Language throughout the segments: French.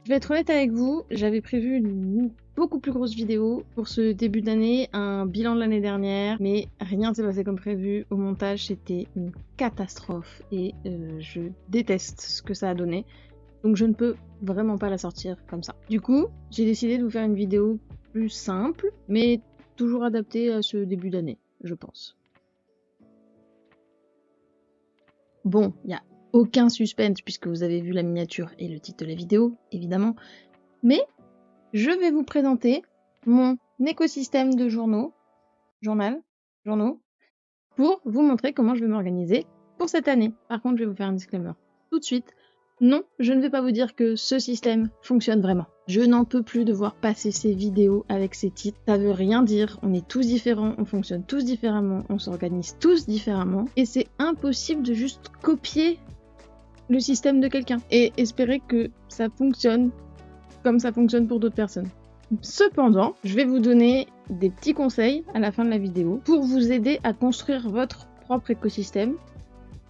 Je vais être honnête avec vous, j'avais prévu une beaucoup plus grosse vidéo pour ce début d'année, un bilan de l'année dernière, mais rien ne s'est passé comme prévu. Au montage, c'était une catastrophe et je déteste ce que ça a donné. Donc je ne peux vraiment pas la sortir comme ça. Du coup, j'ai décidé de vous faire une vidéo plus simple, mais toujours adaptée à ce début d'année, je pense. Bon, il n'y a aucun suspense puisque vous avez vu la miniature et le titre de la vidéo, évidemment. Mais je vais vous présenter mon écosystème de journaux, pour vous montrer comment je vais m'organiser pour cette année. Par contre, je vais vous faire un disclaimer tout de suite. Non, je ne vais pas vous dire que ce système fonctionne vraiment. Je n'en peux plus de voir passer ces vidéos avec ces titres. Ça veut rien dire, on est tous différents, on fonctionne tous différemment, on s'organise tous différemment. Et c'est impossible de juste copier le système de quelqu'un et espérer que ça fonctionne comme ça fonctionne pour d'autres personnes. Cependant, je vais vous donner des petits conseils à la fin de la vidéo pour vous aider à construire votre propre écosystème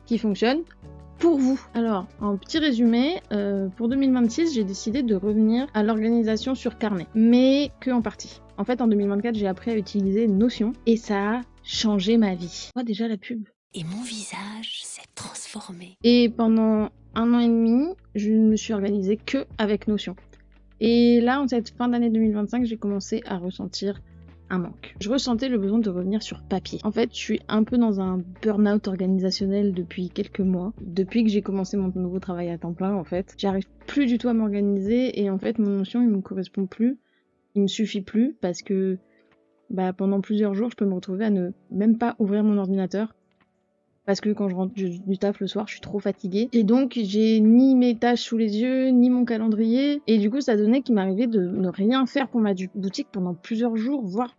qui fonctionne pour vous. Alors, en petit résumé, pour 2026, j'ai décidé de revenir à l'organisation sur carnet, mais que en partie. En fait, en 2024, j'ai appris à utiliser Notion et ça a changé ma vie. Moi, déjà la pub. Et mon visage s'est transformé. Et pendant 1 an et demi, je ne me suis organisée que avec Notion. Et là, en cette fin d'année 2025, j'ai commencé à ressentir un manque. Je ressentais le besoin de revenir sur papier. En fait, je suis un peu dans un burn-out organisationnel depuis quelques mois. Depuis que j'ai commencé mon nouveau travail à temps plein, en fait, j'arrive plus du tout à m'organiser et en fait, mon Notion, il me correspond plus. Il me suffit plus parce que pendant plusieurs jours, je peux me retrouver à ne même pas ouvrir mon ordinateur. Parce que quand je rentre du taf le soir, je suis trop fatiguée. Et donc, j'ai ni mes tâches sous les yeux, ni mon calendrier. Et du coup, ça donnait qu'il m'arrivait de ne rien faire pour ma boutique pendant plusieurs jours, voire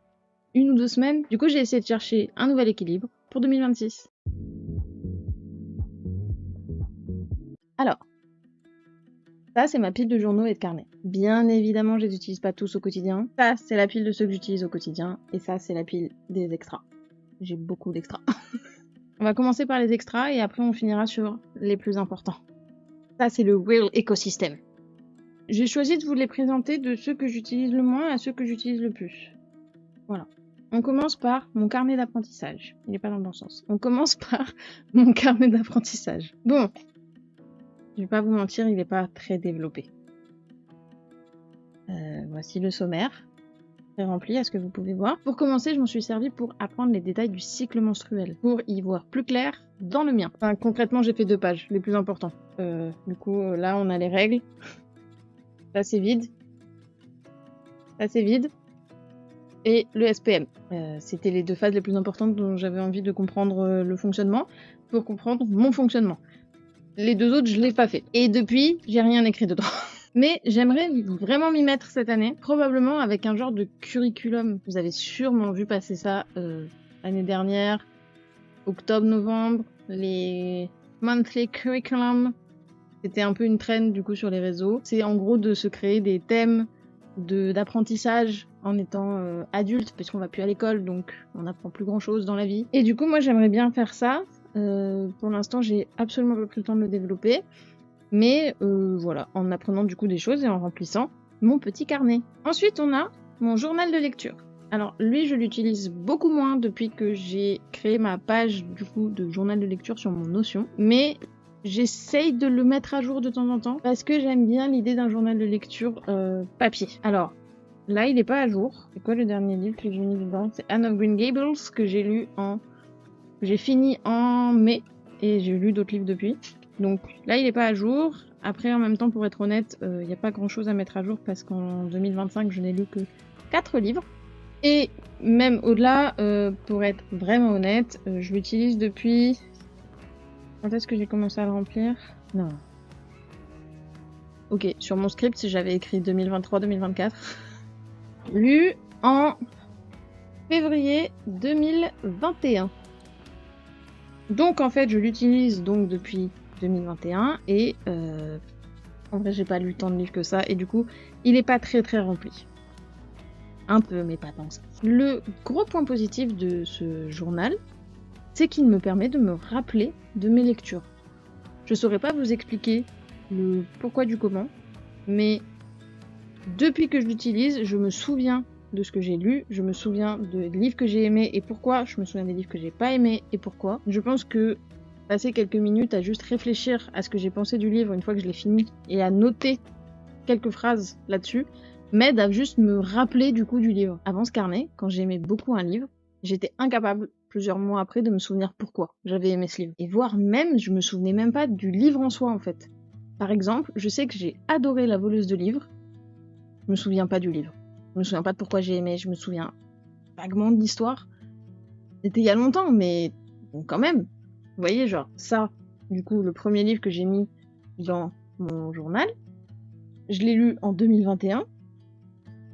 1 ou 2 semaines. Du coup, j'ai essayé de chercher un nouvel équilibre pour 2026. Alors, ça, c'est ma pile de journaux et de carnets. Bien évidemment, je les utilise pas tous au quotidien. Ça, c'est la pile de ceux que j'utilise au quotidien. Et ça, c'est la pile des extras. J'ai beaucoup d'extras. On va commencer par les extras et après on finira sur les plus importants. Ça, c'est le real écosystème. J'ai choisi de vous les présenter de ceux que j'utilise le moins à ceux que j'utilise le plus. Voilà. On commence par mon carnet d'apprentissage. Il n'est pas dans le bon sens. On commence par mon carnet d'apprentissage. Bon, je vais pas vous mentir, il n'est pas très développé. Voici le sommaire. Très rempli, à ce que vous pouvez voir. Pour commencer, je m'en suis servi pour apprendre les détails du cycle menstruel, pour y voir plus clair dans le mien. Enfin, concrètement, j'ai fait 2 pages, les plus importants. Du coup, là, on a les règles. Là, c'est vide. Là, c'est vide. Et le SPM. C'était les 2 phases les plus importantes dont j'avais envie de comprendre le fonctionnement, pour comprendre mon fonctionnement. Les 2 autres, je l'ai pas fait. Et depuis, j'ai rien écrit dedans. Mais j'aimerais vraiment m'y mettre cette année, probablement avec un genre de curriculum. Vous avez sûrement vu passer ça l'année dernière, octobre-novembre, les monthly curriculum. C'était un peu une trend du coup sur les réseaux. C'est en gros de se créer des thèmes d'apprentissage en étant adulte, parce qu'on va plus à l'école, donc on n'apprend plus grand chose dans la vie. Et du coup, moi j'aimerais bien faire ça. Pour l'instant, j'ai absolument pas pris le temps de le développer. Mais voilà, en apprenant du coup des choses et en remplissant mon petit carnet. Ensuite, on a mon journal de lecture. Alors lui, je l'utilise beaucoup moins depuis que j'ai créé ma page du coup de journal de lecture sur mon Notion. Mais j'essaye de le mettre à jour de temps en temps parce que j'aime bien l'idée d'un journal de lecture papier. Alors là, il est pas à jour. C'est quoi le dernier livre que j'ai mis dedans? C'est Anne of Green Gables que j'ai lu j'ai fini en mai et j'ai lu d'autres livres depuis. Donc là, il n'est pas à jour. Après, en même temps, pour être honnête, il n'y a pas grand-chose à mettre à jour parce qu'en 2025, je n'ai lu que 4 livres. Et même au-delà, pour être vraiment honnête, je l'utilise depuis... Quand est-ce que j'ai commencé à le remplir? Non. Ok, sur mon script, j'avais écrit 2023-2024. Lu en février 2021. Donc en fait, je l'utilise donc depuis 2021 et en vrai j'ai pas lu tant de livres que ça et du coup il est pas très très rempli. Un peu mais pas tant que ça. Le gros point positif de ce journal, c'est qu'il me permet de me rappeler de mes lectures. Je saurais pas vous expliquer le pourquoi du comment, mais Depuis que je l'utilise, je me souviens de ce que j'ai lu, je me souviens des livres que j'ai aimés et pourquoi, je me souviens des livres que j'ai pas aimés et pourquoi. Je pense que passer quelques minutes à juste réfléchir à ce que j'ai pensé du livre une fois que je l'ai fini et à noter quelques phrases là-dessus m'aide à juste me rappeler du coup du livre. Avant ce carnet, quand j'aimais beaucoup un livre, j'étais incapable plusieurs mois après de me souvenir pourquoi j'avais aimé ce livre. Et voire même, je me souvenais même pas du livre en soi en fait. Par exemple, je sais que j'ai adoré La voleuse de livres, je me souviens pas du livre. Je me souviens pas de pourquoi j'ai aimé, je me souviens vaguement de l'histoire. C'était il y a longtemps, mais bon, quand même. Vous voyez, genre, ça, du coup, le premier livre que j'ai mis dans mon journal, je l'ai lu en 2021,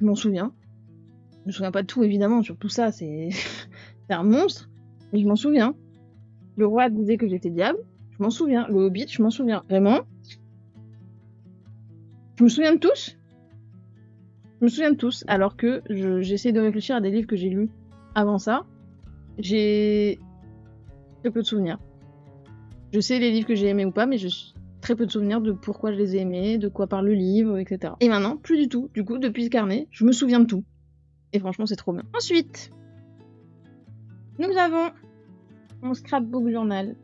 je m'en souviens. Je me souviens pas de tout, évidemment, sur tout ça, c'est c'est un monstre, mais je m'en souviens. Le roi disait que j'étais diable, je m'en souviens. Le Hobbit, je m'en souviens. Vraiment. Je me souviens de tous. Je me souviens de tous, alors que j'essaie de réfléchir à des livres que j'ai lus avant ça. J'ai très peu de souvenirs. Je sais les livres que j'ai aimés ou pas, mais j'ai très peu de souvenirs de pourquoi je les ai aimés, de quoi parle le livre, etc. Et maintenant, plus du tout. Du coup, depuis ce carnet, je me souviens de tout. Et franchement, c'est trop bien. Ensuite, nous avons mon scrapbook journal.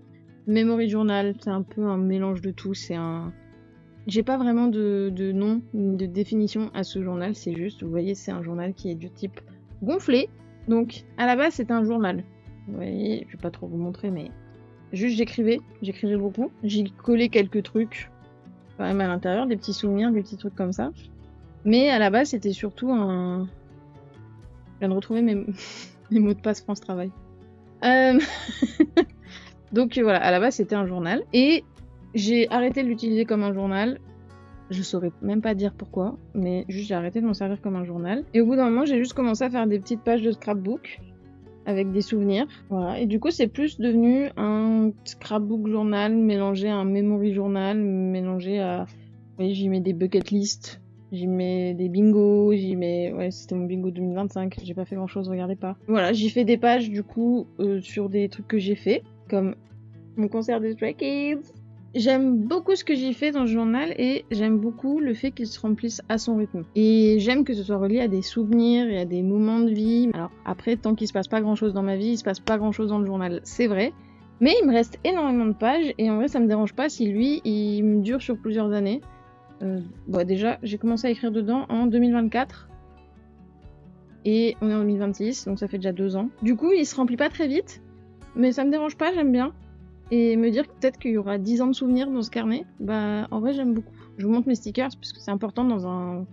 Memory journal, c'est un peu un mélange de tout. C'est un... J'ai pas vraiment de nom, de définition à ce journal. C'est juste, vous voyez, c'est un journal qui est du type gonflé. Donc, à la base, c'est un journal. Vous voyez, je vais pas trop vous montrer, mais... Juste, j'écrivais beaucoup. J'y collais quelques trucs, quand même à l'intérieur, des petits souvenirs, des petits trucs comme ça. Mais à la base, c'était surtout un... Je viens de retrouver mes mots de passe France Travail. Donc voilà, à la base, c'était un journal. Et j'ai arrêté de l'utiliser comme un journal. Je saurais même pas dire pourquoi, mais juste j'ai arrêté de m'en servir comme un journal. Et au bout d'un moment, j'ai juste commencé à faire des petites pages de scrapbook avec des souvenirs. Voilà. Et du coup, c'est plus devenu un scrapbook journal mélangé à un memory journal, mélangé à... Vous voyez, j'y mets des bucket lists, j'y mets des bingos, j'y mets... Ouais, c'était mon bingo 2025, j'ai pas fait grand chose, regardez pas. Voilà, j'y fais des pages, du coup, sur des trucs que j'ai fait, comme mon concert des Stray Kids. J'aime beaucoup ce que j'ai fait dans ce journal et j'aime beaucoup le fait qu'il se remplisse à son rythme. Et j'aime que ce soit relié à des souvenirs et à des moments de vie. Alors après, tant qu'il se passe pas grand chose dans ma vie, il se passe pas grand chose dans le journal, c'est vrai. Mais il me reste énormément de pages et en vrai ça me dérange pas si lui, il me dure sur plusieurs années. Bon, déjà, j'ai commencé à écrire dedans en 2024. Et on est en 2026, donc ça fait déjà 2 ans. Du coup, il se remplit pas très vite, mais ça me dérange pas, j'aime bien. Et me dire peut-être qu'il y aura 10 ans de souvenirs dans ce carnet, bah en vrai j'aime beaucoup. Je vous montre mes stickers parce que c'est important dans un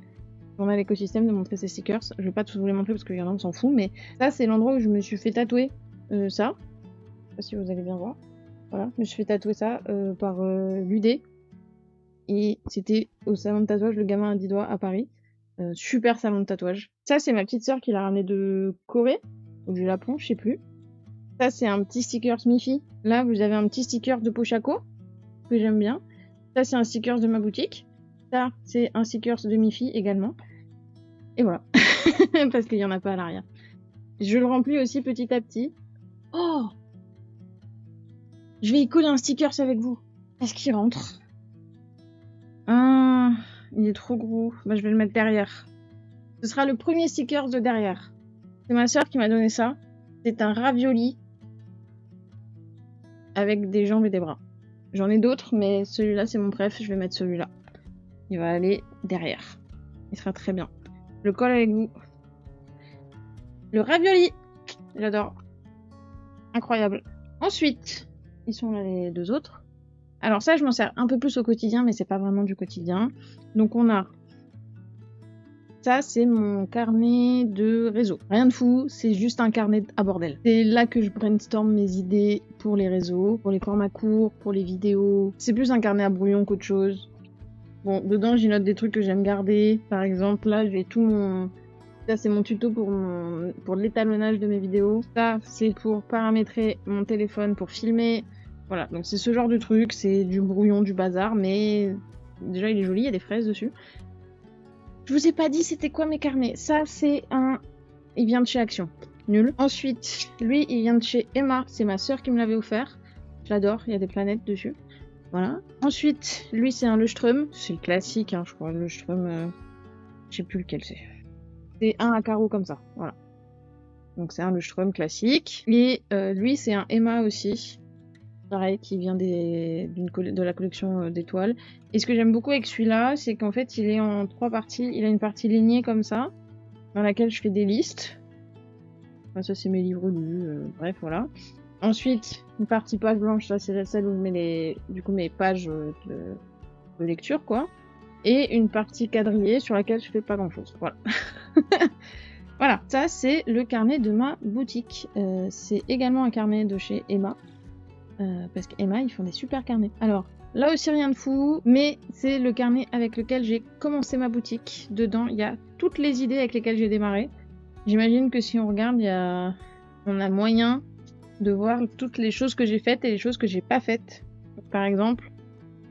journal écosystème de montrer ses stickers. Je vais pas tous vous les montrer parce qu'il y en a on s'en fout, mais ça c'est l'endroit où je me suis fait tatouer ça. Je sais pas si vous allez bien voir. Voilà, je me suis fait tatouer ça par l'UD. Et c'était au salon de tatouage Le Gamin à 10 doigts à Paris. Super salon de tatouage. Ça c'est ma petite sœur qui l'a ramené de Corée ou du Japon, je sais plus. Ça, c'est un petit sticker Miffy. Là, vous avez un petit sticker de Pochaco, que j'aime bien. Ça, c'est un sticker de ma boutique. Ça, c'est un sticker de Miffy également. Et voilà. Parce qu'il n'y en a pas à l'arrière. Je le remplis aussi petit à petit. Oh! Je vais y coller un sticker avec vous. Est-ce qu'il rentre? Ah, il est trop gros. Bah, je vais le mettre derrière. Ce sera le premier sticker de derrière. C'est ma sœur qui m'a donné ça. C'est un ravioli avec des jambes et des bras. J'en ai d'autres, mais celui-là, c'est mon préf. Je vais mettre celui-là. Il va aller derrière. Il sera très bien. Je le colle avec vous. Le ravioli. J'adore. Incroyable. Ensuite, ils sont là les 2 autres. Alors ça, je m'en sers un peu plus au quotidien, mais c'est pas vraiment du quotidien. Donc on a... Ça, c'est mon carnet de réseau. Rien de fou, c'est juste un carnet à bordel. C'est là que je brainstorm mes idées pour les réseaux, pour les formats courts, pour les vidéos. C'est plus un carnet à brouillon qu'autre chose. Bon, dedans, j'y note des trucs que j'aime garder. Par exemple, là, j'ai tout mon... Ça, c'est mon tuto pour l'étalonnage de mes vidéos. Ça, c'est pour paramétrer mon téléphone, pour filmer. Voilà, donc c'est ce genre de truc. C'est du brouillon, du bazar, mais... Déjà, il est joli, il y a des fraises dessus. Je vous ai pas dit c'était quoi mes carnets. Ça, c'est un... Il vient de chez Action. Nul. Ensuite, lui, il vient de chez Emma. C'est ma sœur qui me l'avait offert. Je l'adore, il y a des planètes dessus. Voilà. Ensuite, lui, c'est un Leuchtturm. C'est le classique, hein, je crois. Leuchtturm... Je sais plus lequel c'est. C'est un à carreaux comme ça, voilà. Donc c'est un lustrum classique. Et lui, c'est un Emma aussi. Pareil, qui vient de la collection d'étoiles. Et ce que j'aime beaucoup avec celui-là, c'est qu'en fait, il est en 3 parties. Il a une partie lignée comme ça, dans laquelle je fais des listes. Enfin, ça, c'est mes livres lus, bref, voilà. Ensuite, une partie page blanche, ça, c'est celle où je mets mes pages de lecture, quoi. Et une partie quadrillée sur laquelle je fais pas grand-chose, voilà. Voilà, ça, c'est le carnet de ma boutique. C'est également un carnet de chez Emma. Parce qu'Emma, ils font des super carnets. Alors, là aussi rien de fou, mais c'est le carnet avec lequel j'ai commencé ma boutique. Dedans, il y a toutes les idées avec lesquelles j'ai démarré. J'imagine que si on regarde, on a moyen de voir toutes les choses que j'ai faites et les choses que j'ai pas faites. Donc, par exemple,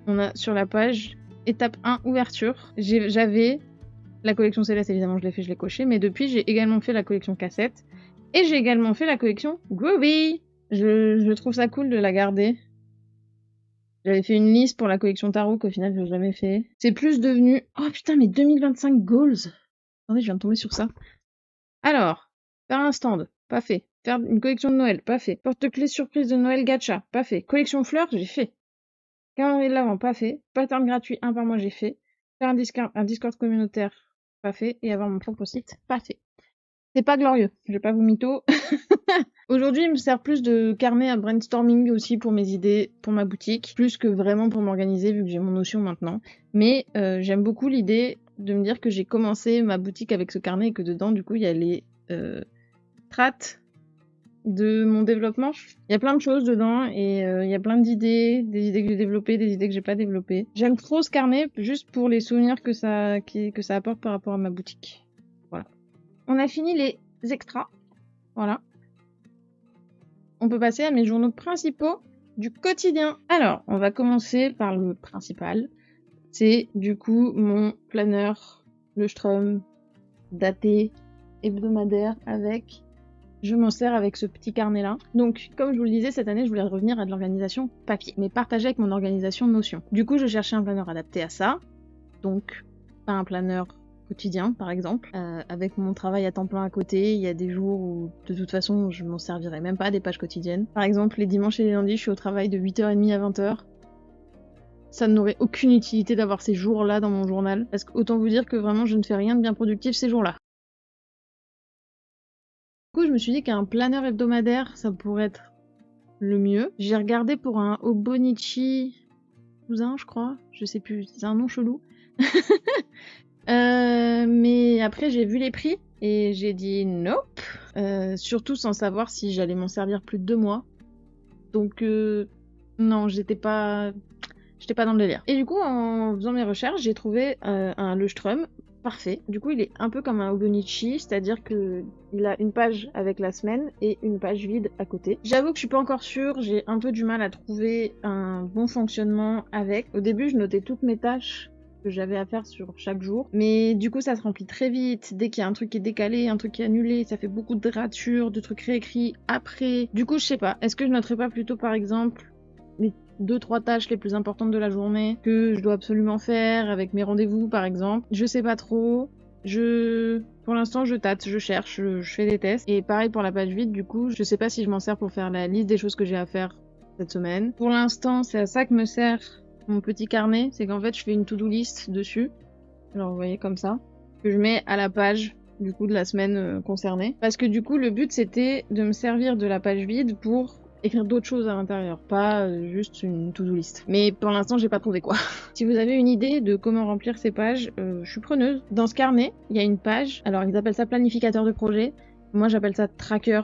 on a sur la page étape 1, ouverture. J'avais la collection Céleste, évidemment, je l'ai coché, mais depuis, j'ai également fait la collection cassette. Et j'ai également fait la collection Groovy. Je trouve ça cool de la garder. J'avais fait une liste pour la collection Tarot qu'au final je n'ai jamais fait. C'est plus devenu... Oh putain, mais 2025 goals. Attendez, je viens de tomber sur ça. Alors, faire un stand, pas fait. Faire une collection de Noël, pas fait. Porte-clés surprise de Noël gacha, pas fait. Collection fleurs, j'ai fait. Calendrier de l'Avent, pas fait. Pattern gratuit, 1 par mois, j'ai fait. Faire un Discord communautaire, pas fait. Et avoir mon propre site, pas fait. C'est pas glorieux, je vais pas vous mytho. Aujourd'hui, il me sert plus de carnet à brainstorming aussi pour mes idées, pour ma boutique, plus que vraiment pour m'organiser vu que j'ai mon Notion maintenant. Mais j'aime beaucoup l'idée de me dire que j'ai commencé ma boutique avec ce carnet et que dedans, du coup, il y a les strates de mon développement. Il y a plein de choses dedans et il y a plein d'idées, des idées que j'ai développées, des idées que j'ai pas développées. J'aime trop ce carnet juste pour les souvenirs que ça apporte par rapport à ma boutique. Voilà. On a fini les extras. Voilà. On peut passer à mes journaux principaux du quotidien. Alors, on va commencer par le principal. C'est du coup mon planeur, le Strum, daté, hebdomadaire avec... Je m'en sers avec ce petit carnet-là. Donc, comme je vous le disais, cette année, je voulais revenir à de l'organisation papier, mais partagée avec mon organisation Notion. Du coup, je cherchais un planeur adapté à ça. Donc, pas un planeur quotidien, par exemple. Avec mon travail à temps plein à côté, il y a des jours où, de toute façon, je m'en servirais même pas des pages quotidiennes. Par exemple, les dimanches et les lundis, je suis au travail de 8h30 à 20h. Ça n'aurait aucune utilité d'avoir ces jours-là dans mon journal, parce qu'autant vous dire que vraiment, je ne fais rien de bien productif ces jours-là. Du coup, je me suis dit qu'un planeur hebdomadaire, ça pourrait être le mieux. J'ai regardé pour un Hobonichi cousin, je crois. Je sais plus, c'est un nom chelou. Mais après, j'ai vu les prix et j'ai dit nope. Surtout sans savoir si j'allais m'en servir plus de 2 mois. Donc, non, j'étais pas dans le délire. Et du coup, en faisant mes recherches, j'ai trouvé un Leuchtturm parfait. Du coup, il est un peu comme un Hobonichi, c'est-à-dire que il a une page avec la semaine et une page vide à côté. J'avoue que je suis pas encore sûre, j'ai un peu du mal à trouver un bon fonctionnement avec. Au début, je notais toutes mes tâches que j'avais à faire sur chaque jour, mais du coup ça se remplit très vite. Dès qu'il y a un truc qui est décalé, un truc qui est annulé, ça fait beaucoup de ratures, de trucs réécrits après. Du coup, je sais pas, est-ce que je noterais pas plutôt par exemple les 2-3 tâches les plus importantes de la journée que je dois absolument faire avec mes rendez-vous par exemple? Je sais pas trop. Pour l'instant, je tâte, je cherche, je fais des tests. Et pareil pour la page vide, du coup, je sais pas si je m'en sers pour faire la liste des choses que j'ai à faire cette semaine. Pour l'instant, c'est à ça que me sert mon petit carnet, c'est qu'en fait, je fais une to-do list dessus. Alors, vous voyez comme ça, que je mets à la page du coup de la semaine concernée. Parce que du coup, le but, c'était de me servir de la page vide pour écrire d'autres choses à l'intérieur, pas juste une to-do list. Mais pour l'instant, j'ai pas trouvé quoi. Si vous avez une idée de comment remplir ces pages, je suis preneuse. Dans ce carnet, il y a une page, alors ils appellent ça planificateur de projet, moi j'appelle ça tracker.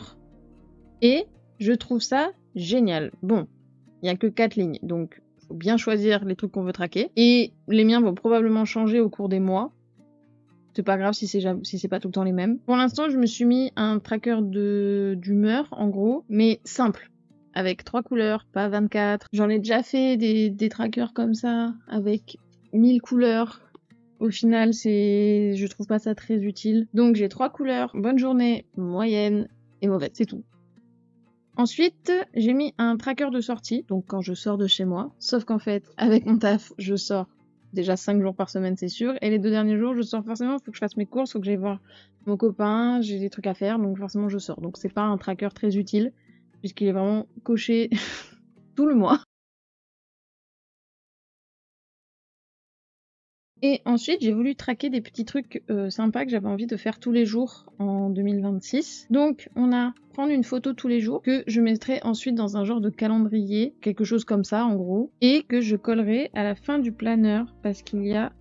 Et je trouve ça génial. Bon, il y a que 4 lignes, donc faut bien choisir les trucs qu'on veut traquer. Et les miens vont probablement changer au cours des mois. C'est pas grave si c'est pas tout le temps les mêmes. Pour l'instant, je me suis mis un tracker d'humeur, en gros, mais simple. Avec 3 couleurs, pas 24. J'en ai déjà fait des trackers comme ça, avec 1000 couleurs. Au final, je trouve pas ça très utile. Donc j'ai 3 couleurs, bonne journée, moyenne et mauvaise, c'est tout. Ensuite, j'ai mis un tracker de sortie, donc quand je sors de chez moi. Sauf qu'en fait, avec mon taf, je sors déjà 5 jours par semaine, c'est sûr. Et les 2 derniers jours, je sors forcément, faut que je fasse mes courses, faut que j'aille voir mon copain, j'ai des trucs à faire, donc forcément je sors. Donc c'est pas un tracker très utile, puisqu'il est vraiment coché tout le mois. Et ensuite, j'ai voulu traquer des petits trucs sympas que j'avais envie de faire tous les jours en 2026. Donc, on a prendre une photo tous les jours que je mettrai ensuite dans un genre de calendrier, quelque chose comme ça en gros, et que je collerai à la fin du planeur parce qu'il y a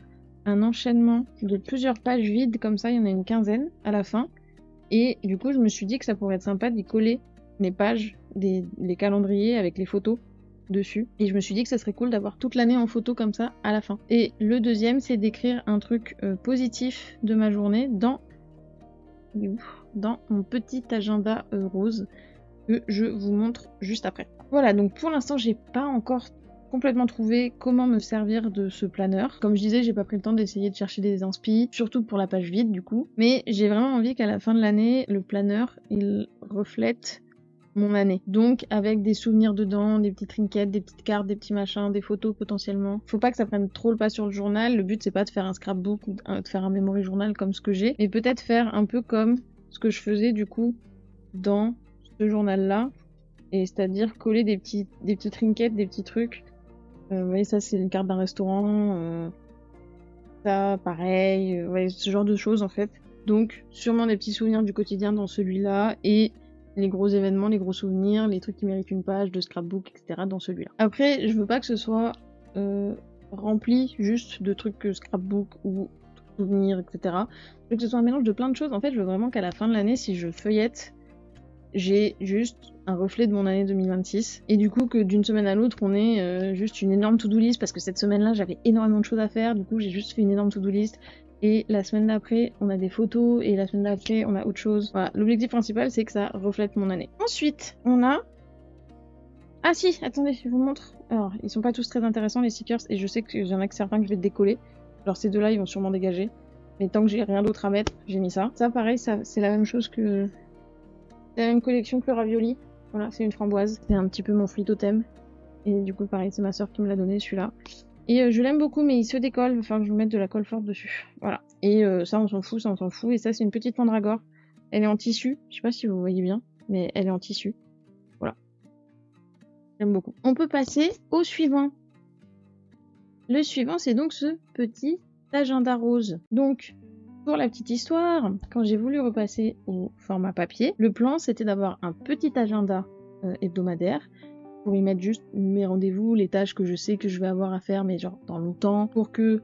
un enchaînement de plusieurs pages vides comme ça, il y en a une quinzaine à la fin. Et du coup, je me suis dit que ça pourrait être sympa d'y coller les pages, les calendriers avec les photos dessus. Et je me suis dit que ça serait cool d'avoir toute l'année en photo comme ça à la fin. Et le deuxième, c'est d'écrire un truc positif de ma journée dans mon petit agenda rose que je vous montre juste après. Voilà, donc pour l'instant, j'ai pas encore complètement trouvé comment me servir de ce planeur. Comme je disais, j'ai pas pris le temps d'essayer de chercher des inspi, surtout pour la page vide du coup. Mais j'ai vraiment envie qu'à la fin de l'année, le planeur, il reflète mon année. Donc avec des souvenirs dedans, des petites trinkets, des petites cartes, des petits machins, des photos potentiellement. Faut pas que ça prenne trop le pas sur le journal. Le but c'est pas de faire un scrapbook ou de faire un memory journal comme ce que j'ai, mais peut-être faire un peu comme ce que je faisais du coup dans ce journal-là. Et c'est-à-dire coller des petits trinkets, des petits trucs. Vous voyez, ça c'est une carte d'un restaurant. Ça, pareil. Vous voyez, ce genre de choses en fait. Donc sûrement des petits souvenirs du quotidien dans celui-là et les gros événements, les gros souvenirs, les trucs qui méritent une page de scrapbook, etc. dans celui-là. Après, je veux pas que ce soit rempli juste de trucs scrapbook ou souvenirs, etc. Je veux que ce soit un mélange de plein de choses. En fait, je veux vraiment qu'à la fin de l'année, si je feuillette, j'ai juste un reflet de mon année 2026. Et du coup, que d'une semaine à l'autre, on ait juste une énorme to-do list, parce que cette semaine-là, j'avais énormément de choses à faire. Du coup, j'ai juste fait une énorme to-do list. Et la semaine d'après, on a des photos, et la semaine d'après, on a autre chose. Voilà, l'objectif principal, c'est que ça reflète mon année. Ensuite, on a... Ah si, attendez, je vous montre. Alors, ils sont pas tous très intéressants, les stickers, et je sais qu'il y en a que certains que je vais décoller. Alors ces deux-là, ils vont sûrement dégager. Mais tant que j'ai rien d'autre à mettre, j'ai mis ça. Ça, pareil, ça, c'est la même chose que... C'est la même collection que le ravioli. Voilà, c'est une framboise. C'est un petit peu mon fruit totem. Et du coup, pareil, c'est ma soeur qui me l'a donné, celui-là. Et je l'aime beaucoup, mais il se décolle, il va falloir que je mette de la colle forte dessus. Voilà. Et ça, on s'en fout, ça, on s'en fout. Et ça, c'est une petite mandragore. Elle est en tissu. Je sais pas si vous voyez bien, mais elle est en tissu. Voilà. J'aime beaucoup. On peut passer au suivant. Le suivant, c'est donc ce petit agenda rose. Donc, pour la petite histoire, quand j'ai voulu repasser au format papier, le plan, c'était d'avoir un petit agenda hebdomadaire pour y mettre juste mes rendez-vous, les tâches que je sais que je vais avoir à faire, mais genre dans longtemps, pour que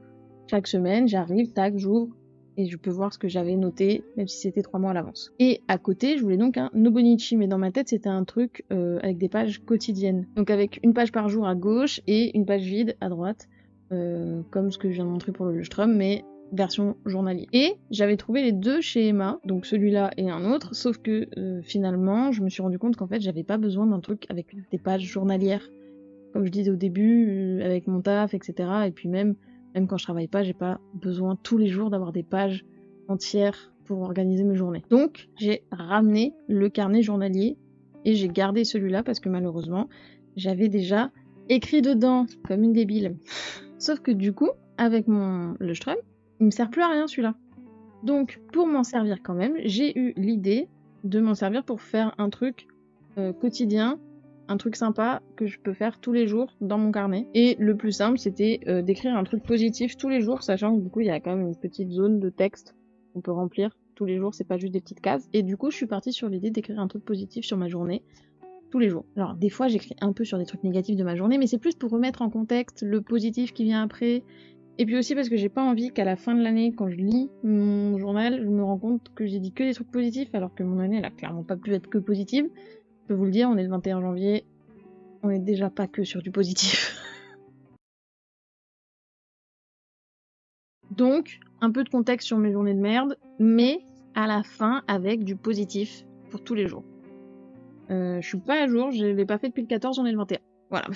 chaque semaine, j'arrive, tac, j'ouvre, et je peux voir ce que j'avais noté, même si c'était 3 mois à l'avance. Et à côté, je voulais donc un Nobonichi, mais dans ma tête, c'était un truc avec des pages quotidiennes. Donc avec une page par jour à gauche et une page vide à droite, comme ce que je viens de montrer pour le lustrum, mais version journalier. Et j'avais trouvé les deux chez Emma, donc celui-là et un autre, sauf que finalement, je me suis rendu compte qu'en fait, j'avais pas besoin d'un truc avec des pages journalières. Comme je disais au début, avec mon taf, etc. Et puis même quand je travaille pas, j'ai pas besoin tous les jours d'avoir des pages entières pour organiser mes journées. Donc, j'ai ramené le carnet journalier et j'ai gardé celui-là parce que malheureusement, j'avais déjà écrit dedans comme une débile. Sauf que du coup, avec le lustrum, il me sert plus à rien celui-là. Donc, pour m'en servir quand même, j'ai eu l'idée de m'en servir pour faire un truc quotidien, un truc sympa que je peux faire tous les jours dans mon carnet. Et le plus simple, c'était d'écrire un truc positif tous les jours, sachant que du coup, il y a quand même une petite zone de texte qu'on peut remplir tous les jours, c'est pas juste des petites cases. Et du coup, je suis partie sur l'idée d'écrire un truc positif sur ma journée tous les jours. Alors, des fois, j'écris un peu sur des trucs négatifs de ma journée, mais c'est plus pour remettre en contexte le positif qui vient après. Et puis aussi parce que j'ai pas envie qu'à la fin de l'année, quand je lis mon journal, je me rends compte que j'ai dit que des trucs positifs, alors que mon année, elle a clairement pas pu être que positive. Je peux vous le dire, on est le 21 janvier, on est déjà pas que sur du positif. Donc, un peu de contexte sur mes journées de merde, mais à la fin avec du positif pour tous les jours. Je suis pas à jour, je l'ai pas fait depuis le 14, on est le 21. Voilà.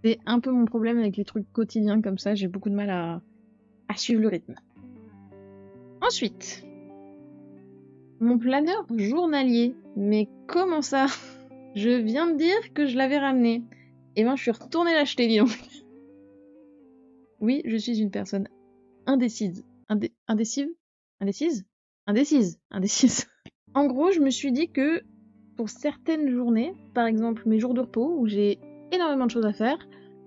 C'est un peu mon problème avec les trucs quotidiens comme ça, j'ai beaucoup de mal à suivre le rythme. Ensuite, mon planeur journalier. Mais comment ça? Je viens de dire que je l'avais ramené. Et ben, je suis retournée l'acheter, dis donc. Oui, je suis une personne indécise. Indécise. Indécise. En gros, je me suis dit que pour certaines journées, par exemple mes jours de repos où j'ai énormément de choses à faire,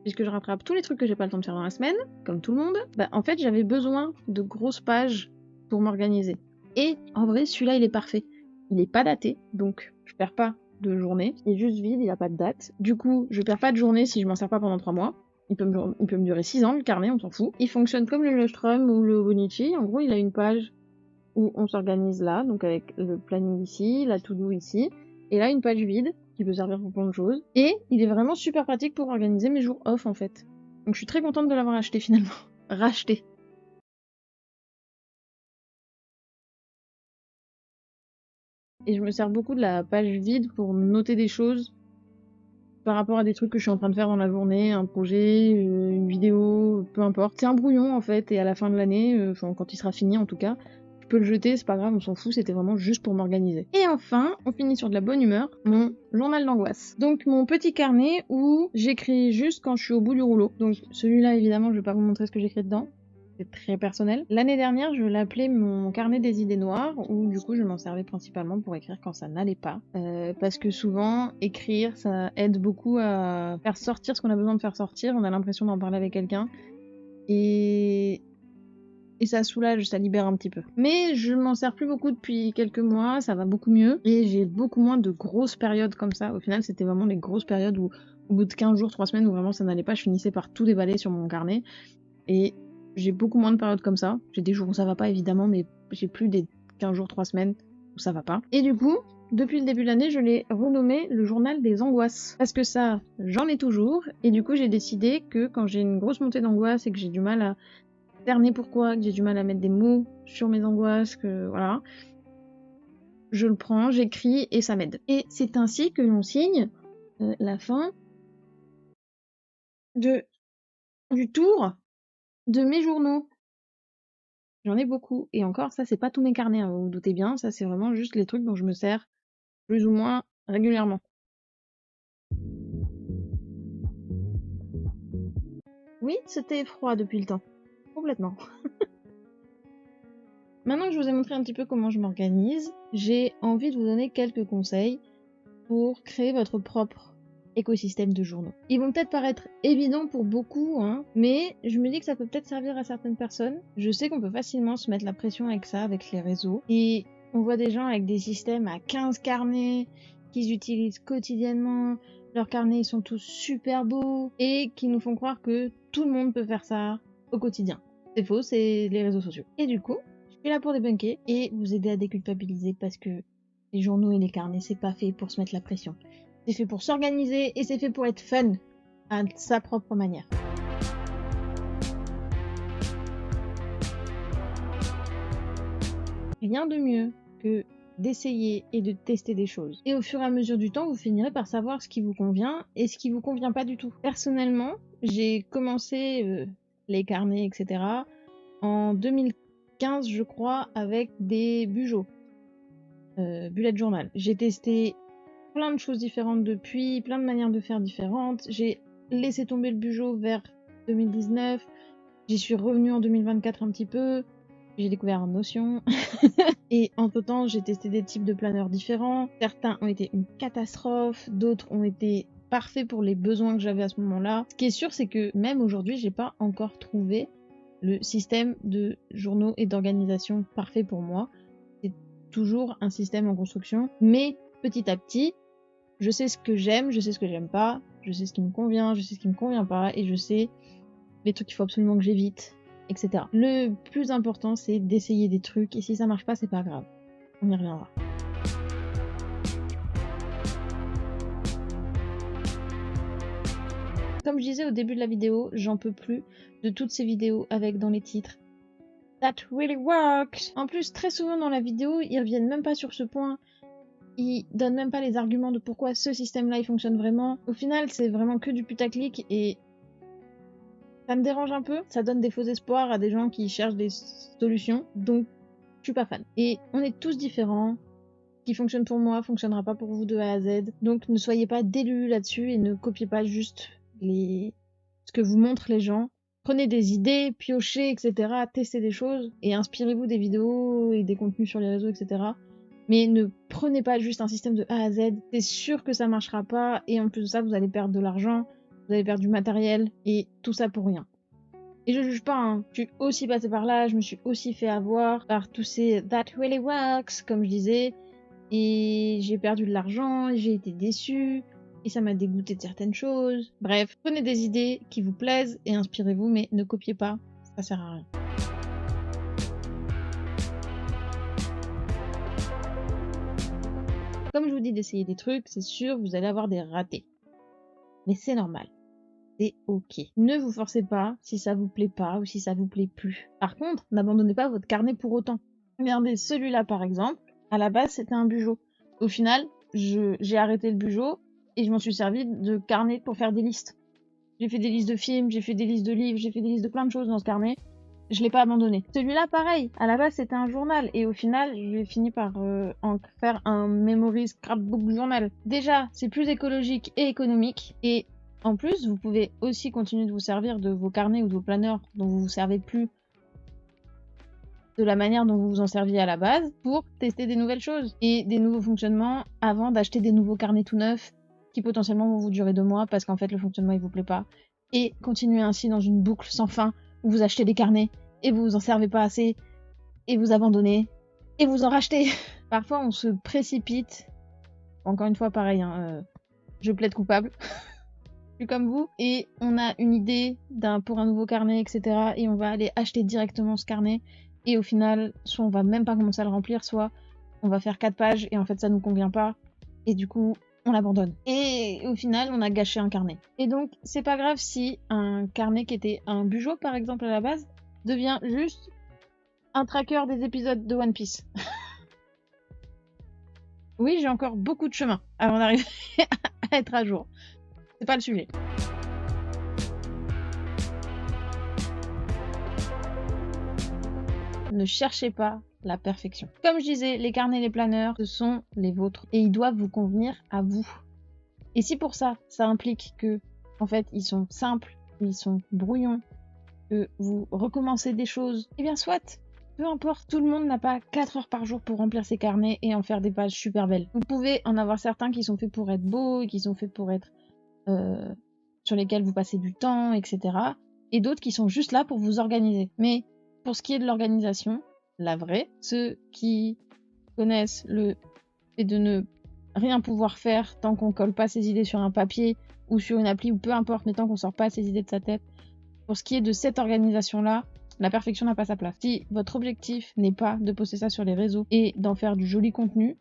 puisque je rattrape tous les trucs que j'ai pas le temps de faire dans la semaine, comme tout le monde, bah en fait j'avais besoin de grosses pages pour m'organiser. Et en vrai, celui-là il est parfait. Il est pas daté, donc je perds pas de journée. Il est juste vide, il a pas de date. Du coup, je perds pas de journée si je m'en sers pas pendant 3 mois. Il peut me durer 6 ans, le carnet, on s'en fout. Il fonctionne comme le Lustrum ou le Bonichi. En gros, il a une page où on s'organise là, donc avec le planning ici, la to-do ici, et là une page vide qui peut servir pour plein de choses. Et il est vraiment super pratique pour organiser mes jours off en fait. Donc je suis très contente de l'avoir acheté finalement. Racheté. Et je me sers beaucoup de la page vide pour noter des choses par rapport à des trucs que je suis en train de faire dans la journée, un projet, une vidéo, peu importe. C'est un brouillon en fait, et à la fin de l'année, enfin quand il sera fini en tout cas, je peux le jeter, c'est pas grave, on s'en fout, c'était vraiment juste pour m'organiser. Et enfin, on finit sur de la bonne humeur, mon journal d'angoisse. Donc mon petit carnet où j'écris juste quand je suis au bout du rouleau. Donc celui-là évidemment, je vais pas vous montrer ce que j'écris dedans. C'est très personnel. L'année dernière, je l'appelais mon carnet des idées noires, où du coup je m'en servais principalement pour écrire quand ça n'allait pas. Parce que souvent, écrire, ça aide beaucoup à faire sortir ce qu'on a besoin de faire sortir, on a l'impression d'en parler avec quelqu'un, et ça soulage, ça libère un petit peu. Mais je m'en sers plus beaucoup depuis quelques mois, ça va beaucoup mieux, et j'ai beaucoup moins de grosses périodes comme ça. Au final, c'était vraiment les grosses périodes où, au bout de 15 jours, 3 semaines, où vraiment ça n'allait pas, je finissais par tout déballer sur mon carnet, et j'ai beaucoup moins de périodes comme ça. J'ai des jours où ça va pas évidemment, mais j'ai plus des 15 jours, 3 semaines où ça va pas. Et du coup, depuis le début de l'année, je l'ai renommé le journal des angoisses. Parce que ça, j'en ai toujours. Et du coup, j'ai décidé que quand j'ai une grosse montée d'angoisse et que j'ai du mal à cerner pourquoi, que j'ai du mal à mettre des mots sur mes angoisses, que voilà, je le prends, j'écris et ça m'aide. Et c'est ainsi que l'on signe la fin du tour de mes journaux. J'en ai beaucoup. Et encore, ça, c'est pas tous mes carnets, hein, vous vous doutez bien. Ça, c'est vraiment juste les trucs dont je me sers plus ou moins régulièrement. Oui, c'était froid depuis le temps. Complètement. Maintenant que je vous ai montré un petit peu comment je m'organise, j'ai envie de vous donner quelques conseils pour créer votre propre écosystème de journaux. Ils vont peut-être paraître évidents pour beaucoup, hein, mais je me dis que ça peut peut-être servir à certaines personnes. Je sais qu'on peut facilement se mettre la pression avec ça, avec les réseaux, et on voit des gens avec des systèmes à 15 carnets qu'ils utilisent quotidiennement. Leurs carnets ils sont tous super beaux et qui nous font croire que tout le monde peut faire ça au quotidien. C'est faux, c'est les réseaux sociaux. Et du coup, je suis là pour débunker et vous aider à déculpabiliser parce que les journaux et les carnets, c'est pas fait pour se mettre la pression. C'est fait pour s'organiser et c'est fait pour être fun à sa propre manière. Rien de mieux que d'essayer et de tester des choses. Et au fur et à mesure du temps, vous finirez par savoir ce qui vous convient et ce qui vous convient pas du tout. Personnellement, j'ai commencé les carnets, etc. en 2015, je crois, avec des bujots. Bullet journal. J'ai testé plein de choses différentes depuis, plein de manières de faire différentes. J'ai laissé tomber le bugeot vers 2019. J'y suis revenue en 2024 un petit peu. J'ai découvert Notion. Et entre-temps, j'ai testé des types de planeurs différents. Certains ont été une catastrophe, d'autres ont été parfaits pour les besoins que j'avais à ce moment-là. Ce qui est sûr, c'est que même aujourd'hui, j'ai pas encore trouvé le système de journaux et d'organisation parfait pour moi. C'est toujours un système en construction, mais petit à petit, je sais ce que j'aime, je sais ce que j'aime pas, je sais ce qui me convient, je sais ce qui me convient pas, et je sais les trucs qu'il faut absolument que j'évite, etc. Le plus important, c'est d'essayer des trucs, et si ça marche pas, c'est pas grave. On y reviendra. Comme je disais au début de la vidéo, j'en peux plus de toutes ces vidéos avec dans les titres That really works. En plus, très souvent dans la vidéo, ils reviennent même pas sur ce point. Ils donnent même pas les arguments de pourquoi ce système-là il fonctionne vraiment. Au final, c'est vraiment que du putaclic et ça me dérange un peu. Ça donne des faux espoirs à des gens qui cherchent des solutions. Donc, je suis pas fan. Et on est tous différents. Ce qui fonctionne pour moi fonctionnera pas pour vous de A à Z. Donc, ne soyez pas délus là-dessus et ne copiez pas juste ce que vous montrent les gens. Prenez des idées, piochez, etc. Testez des choses et inspirez-vous des vidéos et des contenus sur les réseaux, etc. Mais ne prenez pas juste un système de A à Z. C'est sûr que ça marchera pas et en plus de ça, vous allez perdre de l'argent, vous allez perdre du matériel et tout ça pour rien. Et je juge pas, hein. Je suis aussi passée par là, je me suis aussi fait avoir par tous ces that really works, comme je disais, et j'ai perdu de l'argent, j'ai été déçue, et ça m'a dégoûté de certaines choses. Bref, prenez des idées qui vous plaisent et inspirez-vous, mais ne copiez pas, ça sert à rien. Comme je vous dis d'essayer des trucs, c'est sûr, vous allez avoir des ratés. Mais c'est normal. C'est ok. Ne vous forcez pas si ça vous plaît pas ou si ça vous plaît plus. Par contre, n'abandonnez pas votre carnet pour autant. Regardez celui-là par exemple, à la base c'était un bugeot. Au final, j'ai arrêté le bugeot et je m'en suis servi de carnet pour faire des listes. J'ai fait des listes de films, j'ai fait des listes de livres, j'ai fait des listes de plein de choses dans ce carnet. Je l'ai pas abandonné. Celui-là pareil, à la base c'était un journal et au final j'ai fini par en faire un memory scrapbook journal. Déjà, c'est plus écologique et économique et en plus, vous pouvez aussi continuer de vous servir de vos carnets ou de vos planeurs dont vous vous servez plus de la manière dont vous vous en serviez à la base pour tester des nouvelles choses et des nouveaux fonctionnements avant d'acheter des nouveaux carnets tout neufs qui potentiellement vont vous durer 2 mois parce qu'en fait le fonctionnement il vous plaît pas et continuer ainsi dans une boucle sans fin où vous achetez des carnets et vous vous en servez pas assez et vous abandonnez et vous en rachetez. Parfois on se précipite, encore une fois pareil, hein, je plaide coupable. Comme vous, et on a une idée pour un nouveau carnet, etc. Et on va aller acheter directement ce carnet. Et au final, soit on va même pas commencer à le remplir, soit on va faire 4 pages et en fait ça nous convient pas. Et du coup, on l'abandonne. Et au final, on a gâché un carnet. Et donc, c'est pas grave si un carnet qui était un bugeot, par exemple, à la base, devient juste un tracker des épisodes de One Piece. Oui, j'ai encore beaucoup de chemin avant d'arriver à être à jour. C'est pas le sujet. Ne cherchez pas la perfection. Comme je disais, les carnets et les planeurs, ce sont les vôtres et ils doivent vous convenir à vous. Et si pour ça, ça implique que, en fait, ils sont simples, ils sont brouillons, que vous recommencez des choses, eh bien soit, peu importe, tout le monde n'a pas 4 heures par jour pour remplir ses carnets et en faire des pages super belles. Vous pouvez en avoir certains qui sont faits pour être beaux et qui sont faits pour être sur lesquels vous passez du temps, etc. Et d'autres qui sont juste là pour vous organiser. Mais pour ce qui est de l'organisation, la vraie, ceux qui connaissent le fait de ne rien pouvoir faire tant qu'on colle pas ses idées sur un papier ou sur une appli ou peu importe, mais tant qu'on sort pas ses idées de sa tête, pour ce qui est de cette organisation-là, la perfection n'a pas sa place. Si votre objectif n'est pas de poster ça sur les réseaux et d'en faire du joli contenu,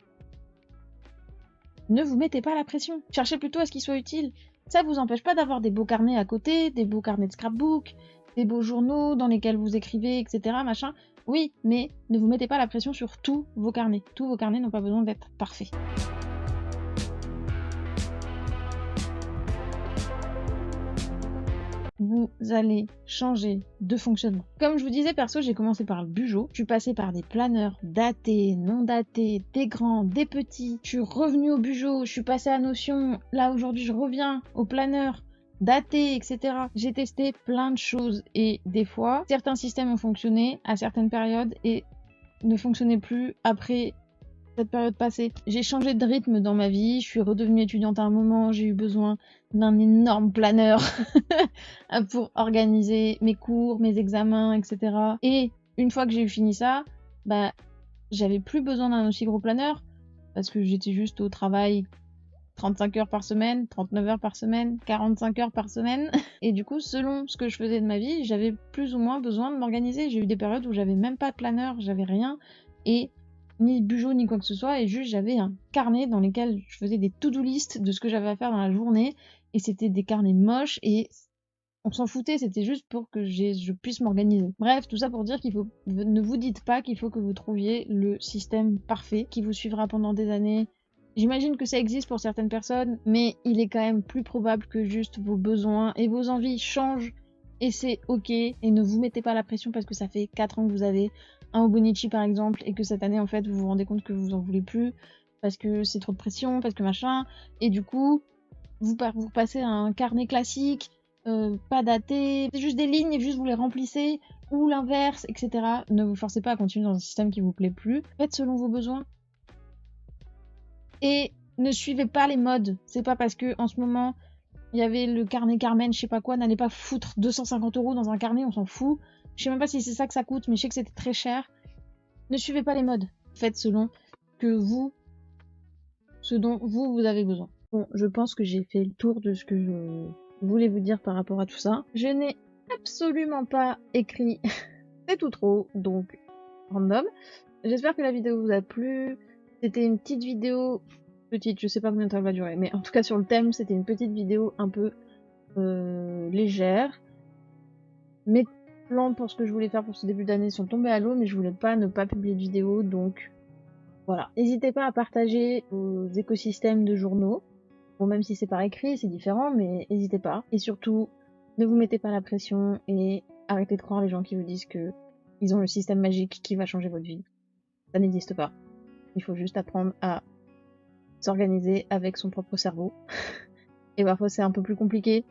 ne vous mettez pas la pression. Cherchez plutôt à ce qu'il soit utile. Ça vous empêche pas d'avoir des beaux carnets à côté, des beaux carnets de scrapbook, des beaux journaux dans lesquels vous écrivez, etc. Machin. Oui, mais ne vous mettez pas la pression sur tous vos carnets. Tous vos carnets n'ont pas besoin d'être parfaits. Vous allez changer de fonctionnement. Comme je vous disais, perso, j'ai commencé par le bugeot. Je suis passée par des planeurs datés, non datés, des grands, des petits. Je suis revenue au bugeot, je suis passée à Notion. Là, aujourd'hui, je reviens au planeur daté, etc. J'ai testé plein de choses et des fois, certains systèmes ont fonctionné à certaines périodes et ne fonctionnaient plus après cette période passée. J'ai changé de rythme dans ma vie, je suis redevenue étudiante à un moment, j'ai eu besoin d'un énorme planeur pour organiser mes cours, mes examens, etc. Et une fois que j'ai eu fini ça, bah, j'avais plus besoin d'un aussi gros planeur parce que j'étais juste au travail 35 heures par semaine, 39 heures par semaine, 45 heures par semaine. Et du coup, selon ce que je faisais de ma vie, j'avais plus ou moins besoin de m'organiser. J'ai eu des périodes où j'avais même pas de planeur, j'avais rien. Et ni bugeot ni quoi que ce soit, et juste j'avais un carnet dans lequel je faisais des to-do list de ce que j'avais à faire dans la journée, et c'était des carnets moches, et on s'en foutait, c'était juste pour que je puisse m'organiser. Bref, tout ça pour dire ne vous dites pas qu'il faut que vous trouviez le système parfait qui vous suivra pendant des années. J'imagine que ça existe pour certaines personnes, mais il est quand même plus probable que juste vos besoins et vos envies changent, et c'est ok, et ne vous mettez pas la pression parce que ça fait 4 ans que vous avez un Hobonichi par exemple, et que cette année en fait vous vous rendez compte que vous en voulez plus, parce que c'est trop de pression, parce que machin, et du coup vous passez à un carnet classique, pas daté, c'est juste des lignes et juste vous les remplissez, ou l'inverse, etc. Ne vous forcez pas à continuer dans un système qui vous plaît plus. Faites selon vos besoins. Et ne suivez pas les modes. C'est pas parce que en ce moment il y avait le carnet Carmen, je sais pas quoi, n'allez pas foutre 250 € dans un carnet, on s'en fout. Je sais même pas si c'est ça que ça coûte, mais je sais que c'était très cher. Ne suivez pas les modes. Faites selon ce dont vous avez besoin. Bon, je pense que j'ai fait le tour de ce que je voulais vous dire par rapport à tout ça. Je n'ai absolument pas écrit c'est tout trop, donc random. J'espère que la vidéo vous a plu. C'était une petite vidéo, petite, je sais pas combien de temps elle va durer, mais en tout cas sur le thème, c'était une petite vidéo un peu légère. Mes plans pour ce que je voulais faire pour ce début d'année sont tombés à l'eau, mais je voulais pas ne pas publier de vidéo, donc voilà. N'hésitez pas à partager vos écosystèmes de journaux. Bon, même si c'est par écrit, c'est différent, mais n'hésitez pas. Et surtout, ne vous mettez pas la pression et arrêtez de croire les gens qui vous disent que ils ont le système magique qui va changer votre vie. Ça n'existe pas. Il faut juste apprendre à s'organiser avec son propre cerveau. Et parfois c'est un peu plus compliqué.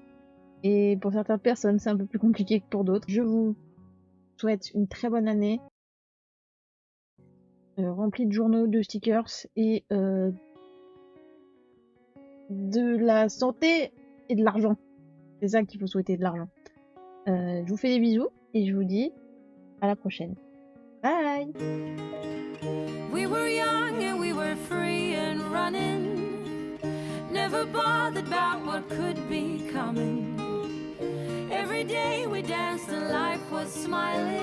Et pour certaines personnes, c'est un peu plus compliqué que pour d'autres. Je vous souhaite une très bonne année. Remplie de journaux, de stickers et de la santé et de l'argent. C'est ça qu'il faut souhaiter, de l'argent. Je vous fais des bisous et je vous dis à la prochaine. Bye! We were young and we were free and running, never bothered about what could be coming. Every day we danced and life was smiling.